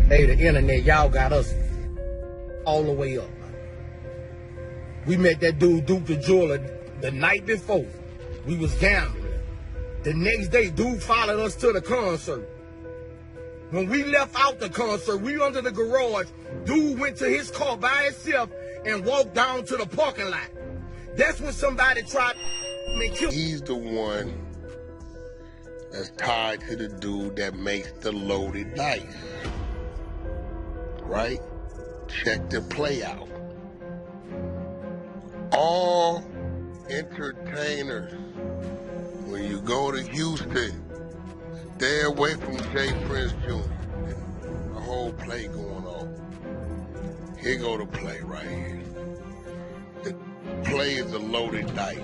Hey, the internet, y'all got us all the way up. We met that dude, Duke the Jeweler, the night before. We was gambling. The next day, dude followed us to the concert. When we left out the concert, we under the garage, dude went to his car by himself and walked down to the parking lot. That's when somebody tried to kill him. He's the one that's tied to the dude that makes the loaded dice. Right? Check the play out. All entertainers, when you go to Houston, stay away from J. Prince Jr. The whole play going on. Here go the play right here. The play is the loaded dice.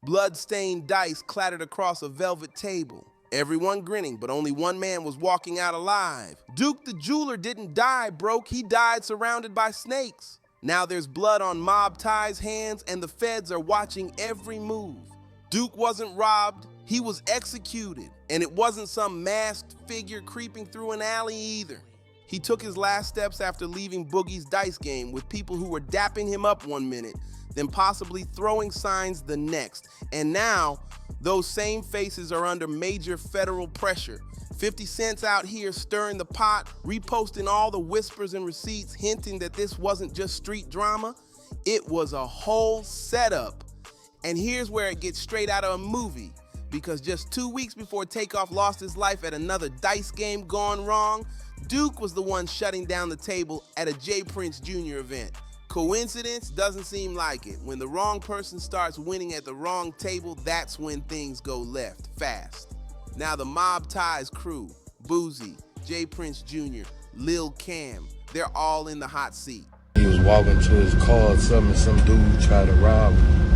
Blood-stained dice clattered across a velvet table. Everyone grinning, but only one man was walking out alive. Duke the Jeweler didn't die broke, he died surrounded by snakes. Now there's blood on Mob Ty's hands and the feds are watching every move. Duke wasn't robbed, he was executed. And it wasn't some masked figure creeping through an alley either. He took his last steps after leaving Boogie's dice game with people who were dapping him up one minute, then possibly throwing signs the next. And now, those same faces are under major federal pressure. 50 Cent's out here stirring the pot, reposting all the whispers and receipts hinting that this wasn't just street drama. It was a whole setup. And here's where it gets straight out of a movie, because just 2 weeks before Takeoff lost his life at another dice game gone wrong, Duke was the one shutting down the table at a J. Prince Jr. event. Coincidence? Doesn't seem like it. When the wrong person starts winning at the wrong table, that's when things go left, fast. Now the Mob Ty's crew, Boosie, J. Prince Jr., Lil Cam, they're all in the hot seat. He was walking to his car or something, some dude tried to rob him.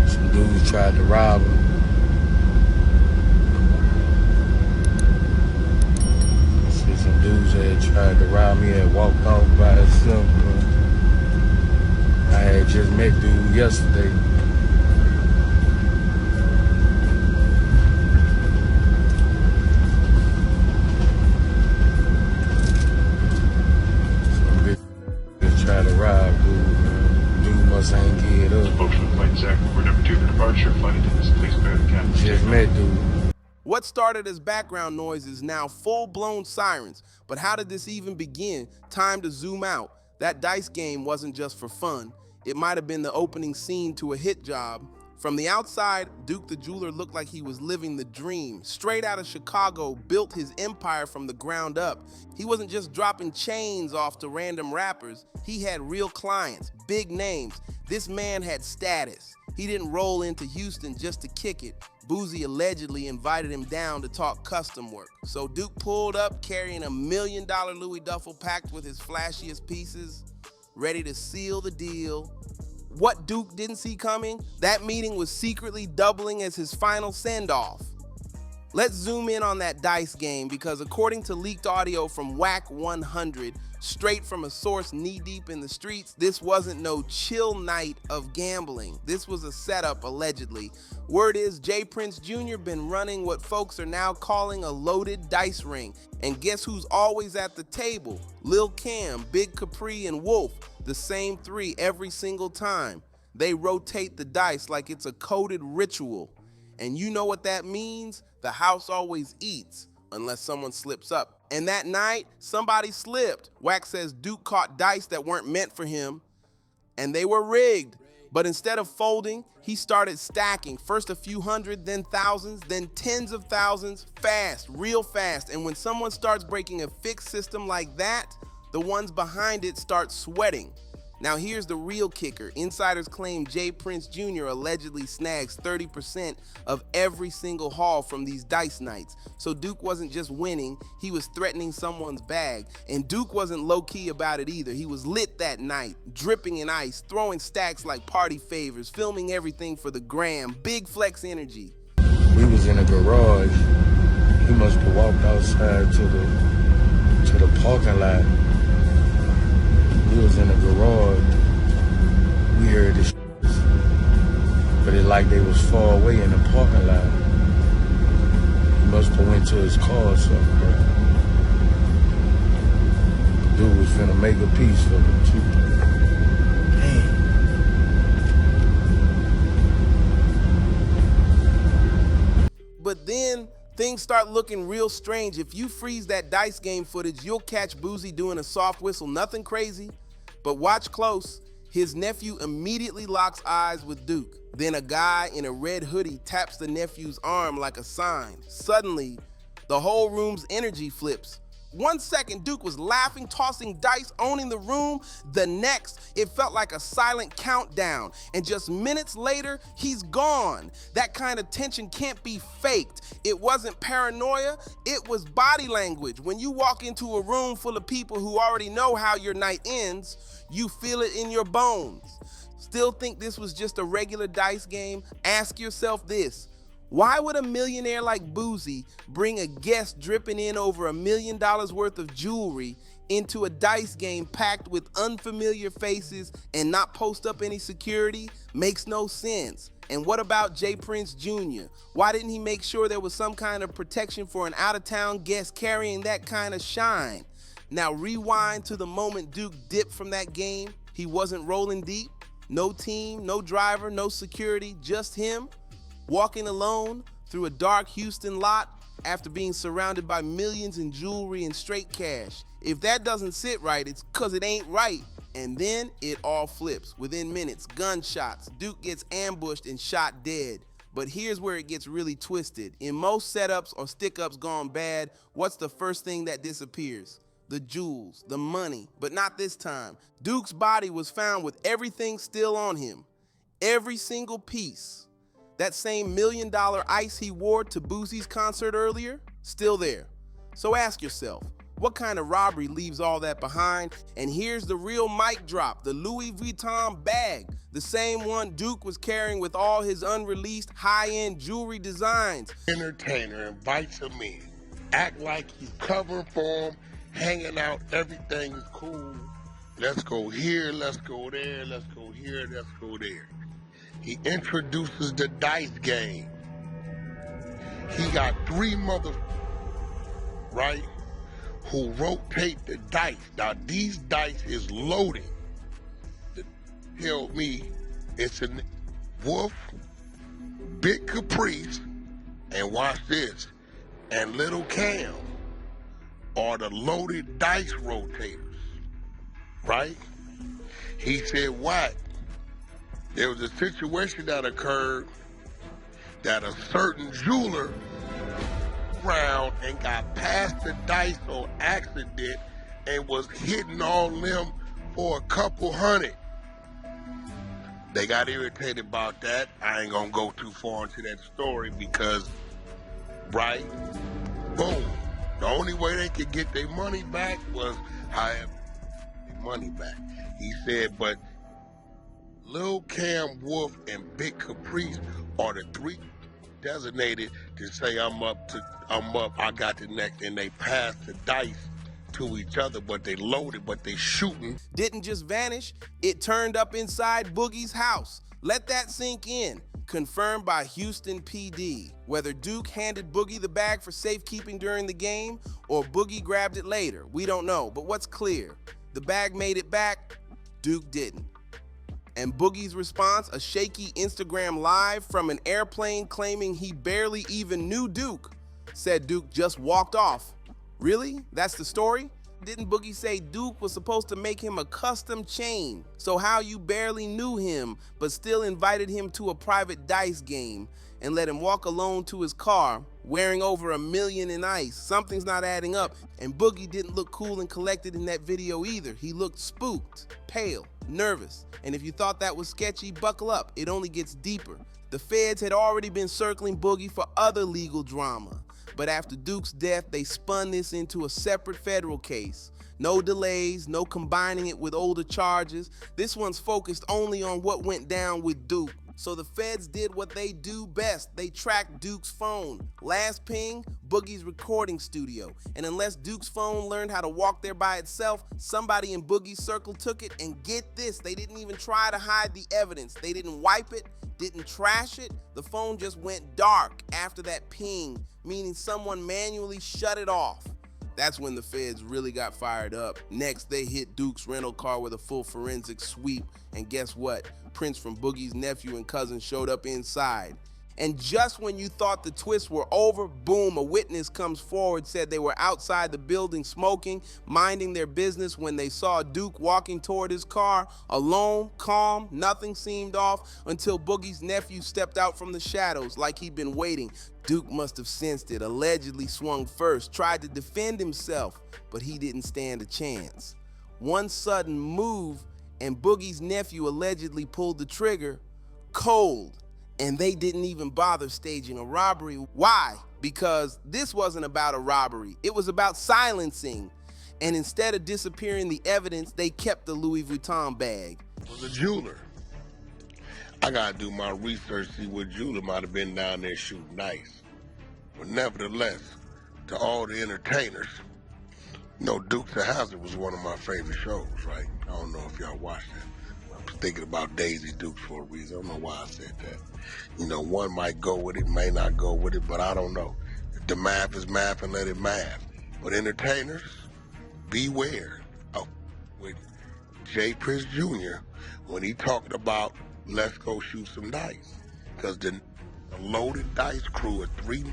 Some dude tried to rob him. Some dudes had tried to rob me, had walked off by himself. I had just met dude yesterday. Some bitch just tried to rob dude, man. Dude must ain't get up. Folks from Flight Zach, we're number 2 for departure. Flight attendants, please bear the captain. Just met dude. What started as background noise is now full-blown sirens. But how did this even begin? Time to zoom out. That dice game wasn't just for fun. It might have been the opening scene to a hit job. From the outside, Duke the Jeweler looked like he was living the dream. Straight out of Chicago, built his empire from the ground up. He wasn't just dropping chains off to random rappers. He had real clients, big names. This man had status. He didn't roll into Houston just to kick it. Boosie allegedly invited him down to talk custom work. So Duke pulled up carrying $1 million Louis duffel packed with his flashiest pieces, ready to seal the deal. What Duke didn't see coming, that meeting was secretly doubling as his final send-off. Let's zoom in on that dice game, because according to leaked audio from WAC 100, straight from a source knee-deep in the streets, this wasn't no chill night of gambling. This was a setup, allegedly. Word is J. Prince Jr. been running what folks are now calling a loaded dice ring. And guess who's always at the table? Lil Cam, Big Capri, and Wolf, the same three every single time. They rotate the dice like it's a coded ritual. And you know what that means? The house always eats, unless someone slips up. And that night, somebody slipped. Wack says Duke caught dice that weren't meant for him, and they were rigged. But instead of folding, he started stacking. First a few hundred, then thousands, then tens of thousands, fast, real fast. And when someone starts breaking a fixed system like that, the ones behind it start sweating. Now here's the real kicker. Insiders claim Jay Prince Jr. allegedly snags 30% of every single haul from these dice nights. So Duke wasn't just winning, he was threatening someone's bag. And Duke wasn't low-key about it either. He was lit that night, dripping in ice, throwing stacks like party favors, filming everything for the gram, big flex energy. We was in a garage. He must have walked outside to the parking lot. We was in the garage. We heard this, but it like they was far away in the parking lot. He must have went to his car or something. Dude was finna make a piece for him too. Damn. But then things start looking real strange. If you freeze that dice game footage, you'll catch Boosie doing a soft whistle, nothing crazy. But watch close, his nephew immediately locks eyes with Duke. Then a guy in a red hoodie taps the nephew's arm like a sign. Suddenly, the whole room's energy flips. 1 second, Duke was laughing, tossing dice, owning the room. The next, it felt like a silent countdown. And just minutes later, he's gone. That kind of tension can't be faked. It wasn't paranoia, it was body language. When you walk into a room full of people who already know how your night ends, you feel it in your bones. Still think this was just a regular dice game? Ask yourself this. Why would a millionaire like Boosie bring a guest dripping in over $1 million worth of jewelry into a dice game packed with unfamiliar faces and not post up any security? Makes no sense. And what about Jay Prince Jr.? Why didn't he make sure there was some kind of protection for an out-of-town guest carrying that kind of shine? Now rewind to the moment Duke dipped from that game. He wasn't rolling deep. No team, no driver, no security, just him. Walking alone through a dark Houston lot after being surrounded by millions in jewelry and straight cash. If that doesn't sit right, it's because it ain't right. And then it all flips. Within minutes, gunshots, Duke gets ambushed and shot dead. But here's where it gets really twisted. In most setups or stick-ups gone bad, what's the first thing that disappears? The jewels, the money, but not this time. Duke's body was found with everything still on him. Every single piece. That same $1 million ice he wore to Boosie's concert earlier, still there. So ask yourself, what kind of robbery leaves all that behind? And here's the real mic drop, the Louis Vuitton bag, the same one Duke was carrying with all his unreleased high-end jewelry designs. Entertainer invites him in, act like he's covering for him, hanging out, everything is cool. Let's go here, let's go there, let's go here, let's go there. He introduces the dice game. He got 3 right, who rotate the dice. Now these dice is loaded. Tell me it's a Wolf, Big Caprice, and watch this, and Little Cam are the loaded dice rotators, right? He said what? There was a situation that occurred that a certain jeweler round and got past the dice on accident and was hitting on them for a couple hundred. They got irritated about that. I ain't gonna go too far into that story because, right, boom. The only way they could get their money back was however their money back. He said, but Lil Cam, Wolf, and Big Caprice are the 3 designated to say I'm up, I got the next, and they pass the dice to each other, but they loaded, but they shooting. Didn't just vanish, it turned up inside Boogie's house. Let that sink in. Confirmed by Houston PD. Whether Duke handed Boogie the bag for safekeeping during the game or Boogie grabbed it later, we don't know. But what's clear? The bag made it back, Duke didn't. And Boogie's response, a shaky Instagram live from an airplane claiming he barely even knew Duke, said Duke just walked off. Really? That's the story? Didn't Boogie say Duke was supposed to make him a custom chain? So how you barely knew him, but still invited him to a private dice game and let him walk alone to his car? wearing over $1 million in ice. Something's not adding up. And Boogie didn't look cool and collected in that video either. He looked spooked, pale, nervous. And if you thought that was sketchy, buckle up. It only gets deeper. The feds had already been circling Boogie for other legal drama. But after Duke's death, they spun this into a separate federal case. No delays, no combining it with older charges. This one's focused only on what went down with Duke. So the feds did what they do best. They tracked Duke's phone. Last ping, Boogie's recording studio. And unless Duke's phone learned how to walk there by itself, somebody in Boogie's circle took it, and get this, they didn't even try to hide the evidence. They didn't wipe it, didn't trash it. The phone just went dark after that ping, meaning someone manually shut it off. That's when the feds really got fired up. Next, they hit Duke's rental car with a full forensic sweep. And guess what? Prints from Boogie's nephew and cousin showed up inside. And just when you thought the twists were over, boom, a witness comes forward, said they were outside the building smoking, minding their business when they saw Duke walking toward his car, alone, calm, nothing seemed off until Boogie's nephew stepped out from the shadows like he'd been waiting. Duke must have sensed it, allegedly swung first, tried to defend himself, but he didn't stand a chance. One sudden move, and Boogie's nephew allegedly pulled the trigger, cold. And they didn't even bother staging a robbery. Why? Because this wasn't about a robbery. It was about silencing. And instead of disappearing the evidence, they kept the Louis Vuitton bag. It was a jeweler. I gotta do my research, see what jeweler might have been down there shooting dice. But nevertheless, to all the entertainers, you know, Dukes of Hazzard was one of my favorite shows, right? I don't know if y'all watched it. I was thinking about Daisy Dukes for a reason. I don't know why I said that. You know, one might go with it, may not go with it, but I don't know. If the math is math, and let it math. But entertainers, beware of with Jay Prince Jr. when he talked about let's go shoot some dice. Because the loaded dice crew of 3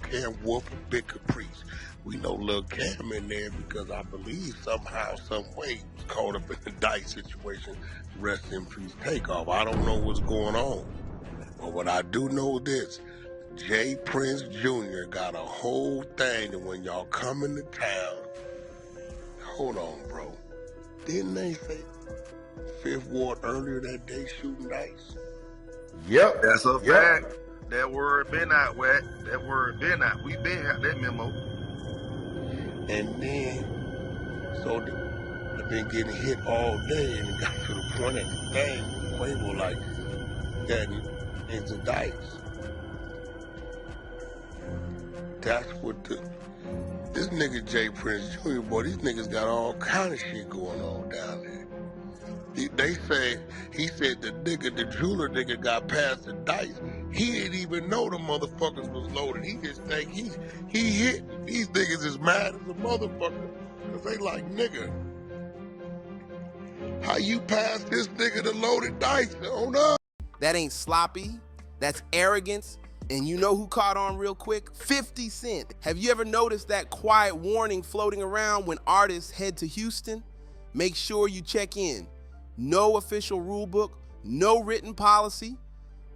Cam Wolf and Big Caprice. We know Lil Cam in there because I believe somehow, some way, he was caught up in the dice situation. Rest in peace, Takeoff. I don't know what's going on. But what I do know is this, Jay Prince Jr. got a whole thing, and when y'all come into town, hold on, bro. Didn't they say 5th Ward earlier that day shooting dice? Yep. That's a fact. That word been out, Wack. That word been out. We been out that memo. And then, so I've been getting hit all day, and it got to the point at the thing, Quavo like, getting into dice. That's what this nigga Jay Prince Jr., boy, these niggas got all kind of shit going on down there. They say, he said the jeweler nigga got past the dice. He didn't even know the motherfuckers was loaded. He just think he hit. These niggas is mad as a motherfucker. Cause they like, nigga, how you pass this nigga the loaded dice? Hold up. That ain't sloppy, that's arrogance. And you know who caught on real quick? 50 Cent. Have you ever noticed that quiet warning floating around when artists head to Houston? Make sure you check in. No official rule book, no written policy,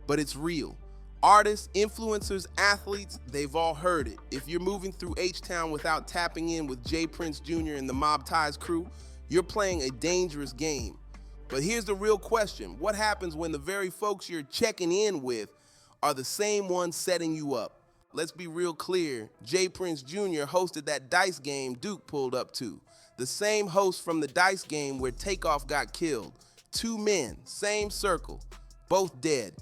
but it's real. Artists, influencers, athletes, they've all heard it. If you're moving through H-Town without tapping in with Jay Prince Jr. and the Mob Ties crew, you're playing a dangerous game. But here's the real question. What happens when the very folks you're checking in with are the same ones setting you up? Let's be real clear. Jay Prince Jr. hosted that dice game Duke pulled up to. The same host from the dice game where Takeoff got killed. 2 men, same circle, both dead.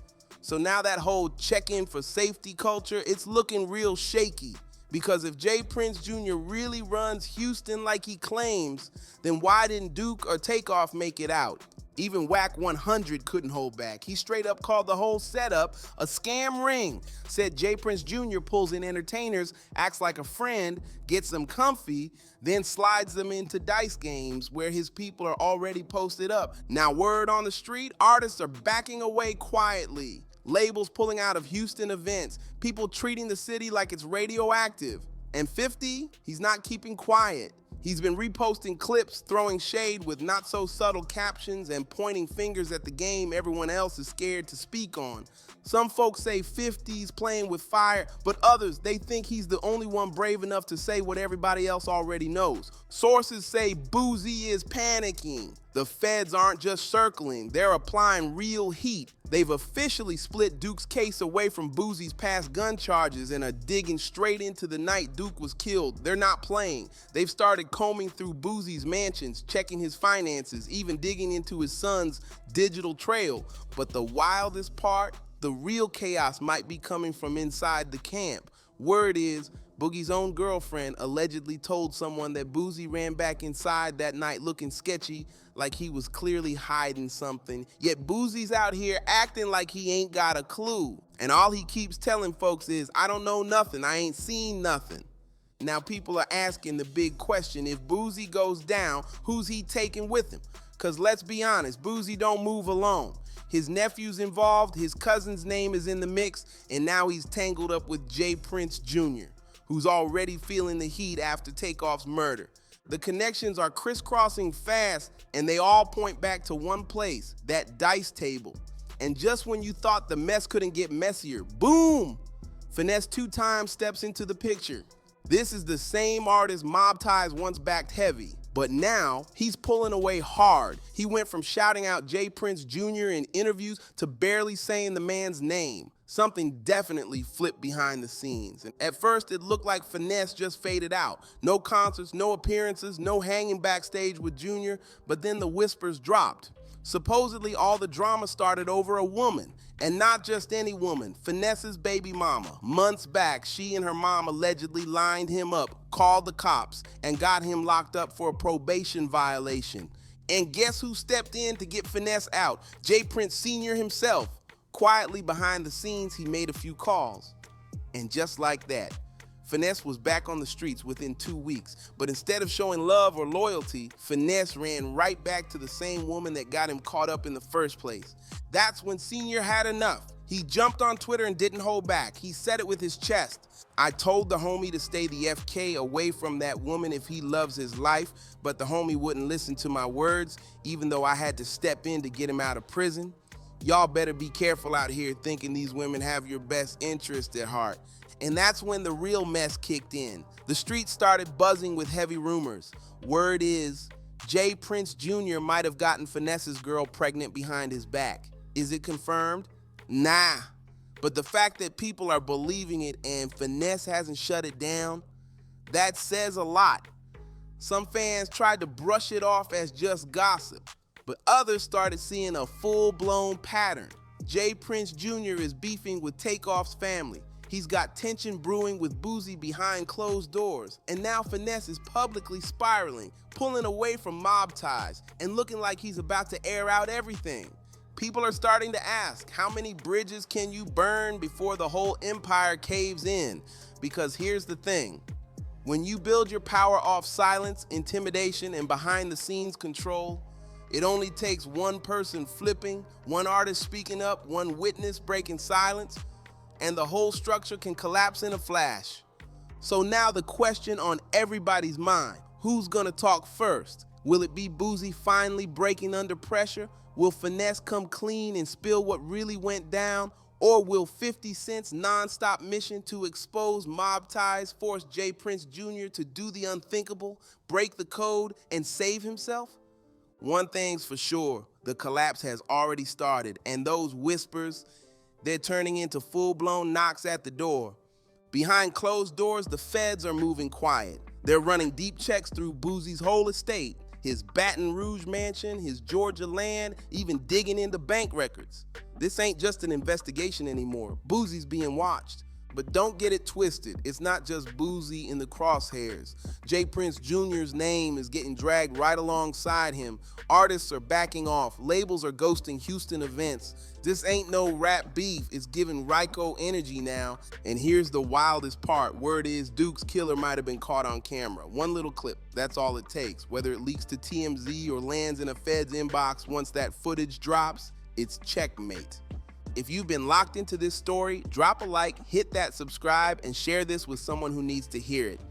So now that whole check-in for safety culture, it's looking real shaky. Because if Jay Prince Jr. really runs Houston like he claims, then why didn't Duke or Takeoff make it out? Even Wack 100 couldn't hold back. He straight up called the whole setup a scam ring. Said Jay Prince Jr. pulls in entertainers, acts like a friend, gets them comfy, then slides them into dice games where his people are already posted up. Now word on the street, artists are backing away quietly. Labels pulling out of Houston events, people treating the city like it's radioactive. And 50, he's not keeping quiet. He's been reposting clips, throwing shade with not so subtle captions and pointing fingers at the game everyone else is scared to speak on. Some folks say 50's playing with fire, but others, they think he's the only one brave enough to say what everybody else already knows. Sources say Boosie is panicking. The feds aren't just circling, they're applying real heat. They've officially split Duke's case away from Boosie's past gun charges and are digging straight into the night Duke was killed. They're not playing. They've started combing through Boosie's mansions, checking his finances, even digging into his son's digital trail. But the wildest part, the real chaos might be coming from inside the camp. Word is, Boogie's own girlfriend allegedly told someone that Boosie ran back inside that night looking sketchy, like he was clearly hiding something. Yet Boosie's out here acting like he ain't got a clue. And all he keeps telling folks is, I don't know nothing, I ain't seen nothing. Now people are asking the big question, if Boosie goes down, who's he taking with him? Cause let's be honest, Boosie don't move alone. His nephew's involved, his cousin's name is in the mix, and now he's tangled up with J. Prince Jr., who's already feeling the heat after Takeoff's murder. The connections are crisscrossing fast, and they all point back to one place, that dice table. And just when you thought the mess couldn't get messier, boom! Finesse 2 times steps into the picture. This is the same artist Mob Ties once backed heavy, but now he's pulling away hard. He went from shouting out J. Prince Jr. in interviews to barely saying the man's name. Something definitely flipped behind the scenes. And at first it looked like Finesse just faded out. No concerts, no appearances, no hanging backstage with Jr., but then the whispers dropped. Supposedly all the drama started over a woman, and not just any woman, Finesse's baby mama. Months back, she and her mom allegedly lined him up, called the cops, and got him locked up for a probation violation. And guess who stepped in to get Finesse out? J. Prince Sr. himself. Quietly behind the scenes, he made a few calls. And just like that, Finesse was back on the streets within 2 weeks. But instead of showing love or loyalty, Finesse ran right back to the same woman that got him caught up in the first place. That's when Senior had enough. He jumped on Twitter and didn't hold back. He said it with his chest. I told the homie to stay the FK away from that woman if he loves his life, but the homie wouldn't listen to my words, even though I had to step in to get him out of prison. Y'all better be careful out here thinking these women have your best interest at heart. And that's when the real mess kicked in. The streets started buzzing with heavy rumors. Word is, J. Prince Jr. might have gotten Finesse's girl pregnant behind his back. Is it confirmed? Nah. But the fact that people are believing it and Finesse hasn't shut it down, that says a lot. Some fans tried to brush it off as just gossip, but others started seeing a full-blown pattern. J. Prince Jr. is beefing with Takeoff's family. He's got tension brewing with Boosie behind closed doors. And now Finesse is publicly spiraling, pulling away from Mob Ties, and looking like he's about to air out everything. People are starting to ask, how many bridges can you burn before the whole empire caves in? Because here's the thing. When you build your power off silence, intimidation, and behind-the-scenes control, it only takes one person flipping, one artist speaking up, one witness breaking silence, and the whole structure can collapse in a flash. So now the question on everybody's mind, who's gonna talk first? Will it be Boosie finally breaking under pressure? Will Finesse come clean and spill what really went down? Or will 50 Cent's non-stop mission to expose Mob Ties force J. Prince Jr. to do the unthinkable, break the code, and save himself? One thing's for sure, the collapse has already started, and those whispers, they're turning into full-blown knocks at the door. Behind closed doors, the feds are moving quiet. They're running deep checks through Boosie's whole estate, his Baton Rouge mansion, his Georgia land, even digging into bank records. This ain't just an investigation anymore. Boosie's being watched. But don't get it twisted. It's not just Boosie in the crosshairs. J. Prince Jr.'s name is getting dragged right alongside him. Artists are backing off. Labels are ghosting Houston events. This ain't no rap beef. It's giving Ryko energy now. And here's the wildest part. Word is Duke's killer might have been caught on camera. One little clip. That's all it takes. Whether it leaks to TMZ or lands in a Fed's inbox once that footage drops, it's checkmate. If you've been locked into this story, drop a like, hit that subscribe, and share this with someone who needs to hear it.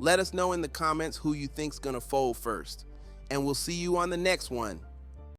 Let us know in the comments who you think's gonna fold first. And we'll see you on the next one.